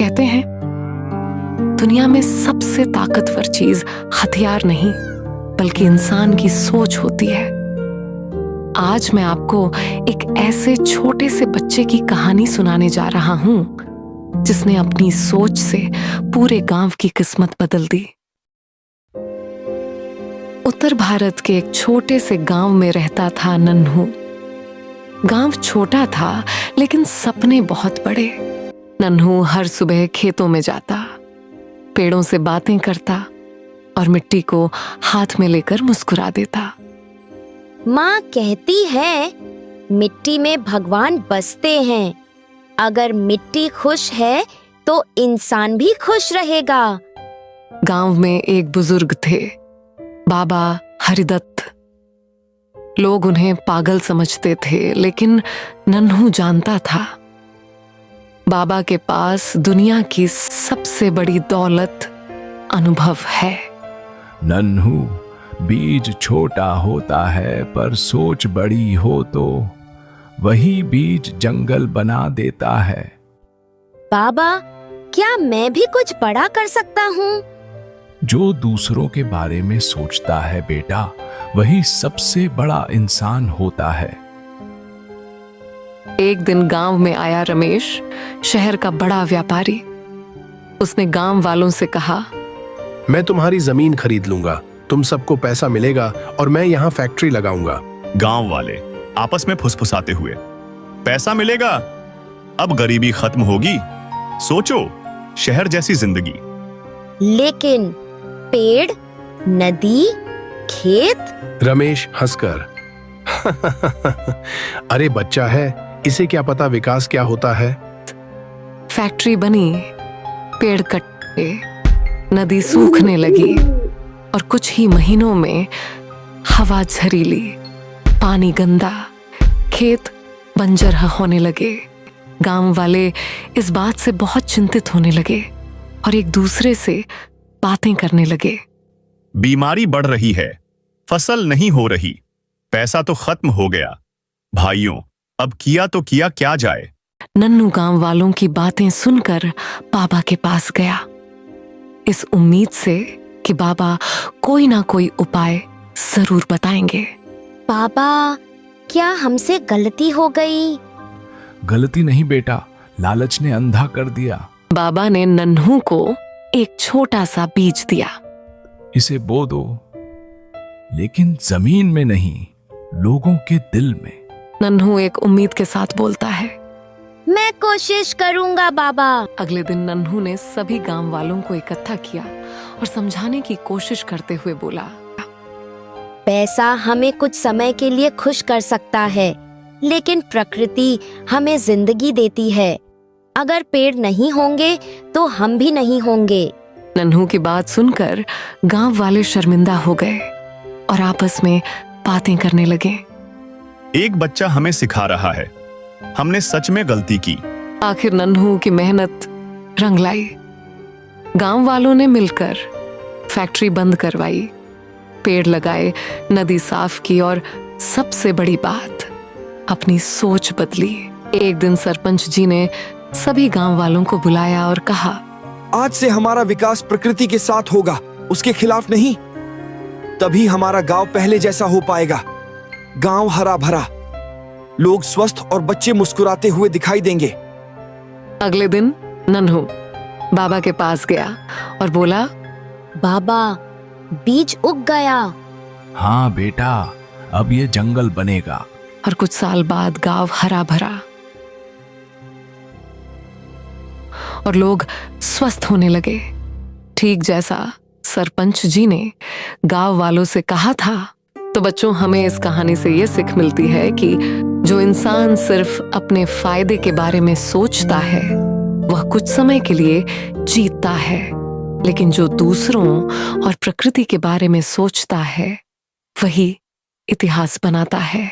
कहते हैं दुनिया में सबसे ताकतवर चीज हथियार नहीं बल्कि इंसान की सोच होती है। आज मैं आपको एक ऐसे छोटे से बच्चे की कहानी सुनाने जा रहा हूं जिसने अपनी सोच से पूरे गांव की किस्मत बदल दी। उत्तर भारत के एक छोटे से गांव में रहता था नन्हू। गांव छोटा था लेकिन सपने बहुत बड़े। नन्हू हर सुबह खेतों में जाता, पेड़ों से बातें करता और मिट्टी को हाथ में लेकर मुस्कुरा देता। माँ कहती है मिट्टी में भगवान बसते हैं। अगर मिट्टी खुश है तो इंसान भी खुश रहेगा। गांव में एक बुजुर्ग थे, बाबा हरिदत्त। लोग उन्हें पागल समझते थे लेकिन नन्हू जानता था बाबा के पास दुनिया की सबसे बड़ी दौलत अनुभव है। नन्हू, बीज छोटा होता है पर सोच बड़ी हो तो वही बीज जंगल बना देता है। बाबा, क्या मैं भी कुछ बड़ा कर सकता हूँ? जो दूसरों के बारे में सोचता है बेटा, वही सबसे बड़ा इंसान होता है। एक दिन गांव में आया रमेश, शहर का बड़ा व्यापारी। उसने गांव वालों से कहा, मैं तुम्हारी जमीन खरीद लूंगा, तुम सबको पैसा मिलेगा और मैं यहाँ फैक्ट्री लगाऊंगा। गांव वाले आपस में फुसफुसाते हुए, पैसा मिलेगा, अब गरीबी खत्म होगी, सोचो शहर जैसी जिंदगी। लेकिन पेड़, नदी, खेत। रमेश हंसकर अरे बच्चा है, इसे क्या पता विकास क्या होता है। फैक्ट्री बनी, पेड़ कटे, नदी सूखने लगी और कुछ ही महीनों में हवा झरीली, पानी गंदा, खेत बंजर होने लगे। गांव वाले इस बात से बहुत चिंतित होने लगे और एक दूसरे से बातें करने लगे। बीमारी बढ़ रही है, फसल नहीं हो रही, पैसा तो खत्म हो गया। भाइयों, अब किया तो किया क्या जाए। नन्हू गांव वालों की बातें सुनकर बाबा के पास गया, इस उम्मीद से कि बाबा कोई ना कोई उपाय जरूर बताएंगे। बाबा, क्या हमसे गलती हो गई? गलती नहीं बेटा, लालच ने अंधा कर दिया। बाबा ने नन्हू को एक छोटा सा बीज दिया। इसे बो दो, लेकिन जमीन में नहीं, लोगों के दिल में। नन्हू एक उम्मीद के साथ बोलता है, मैं कोशिश करूंगा बाबा। अगले दिन नन्हू ने सभी गांव वालों को इकट्ठा किया और समझाने की कोशिश करते हुए बोला, पैसा हमें कुछ समय के लिए खुश कर सकता है, लेकिन प्रकृति हमें जिंदगी देती है। अगर पेड़ नहीं होंगे तो हम भी नहीं होंगे। नन्हू की बात सुनकर गांव वाले शर्मिंदा हो गए और आपस में बातें करने लगे। एक बच्चा हमें सिखा रहा है, हमने सच में गलती की। आखिर नन्हू की मेहनत रंग लाई। गांव वालों ने मिलकर फैक्ट्री बंद करवाई, पेड़ लगाए, नदी साफ की और सबसे बड़ी बात, अपनी सोच बदली। एक दिन सरपंच जी ने सभी गांव वालों को बुलाया और कहा, आज से हमारा विकास प्रकृति के साथ होगा, उसके खिलाफ नहीं। तभी हमारा गांव पहले जैसा हो पाएगा। गांव हरा भरा, लोग स्वस्थ और बच्चे मुस्कुराते हुए दिखाई देंगे। अगले दिन नन्हू बाबा के पास गया और बोला, बाबा, बीज उग गया। हाँ बेटा, अब ये जंगल बनेगा। और कुछ साल बाद गांव हरा भरा और लोग स्वस्थ होने लगे, ठीक जैसा सरपंच जी ने गांव वालों से कहा था। तो बच्चों, हमें इस कहानी से ये सीख मिलती है कि जो इंसान सिर्फ अपने फायदे के बारे में सोचता है वह कुछ समय के लिए जीतता है, लेकिन जो दूसरों और प्रकृति के बारे में सोचता है वही इतिहास बनाता है।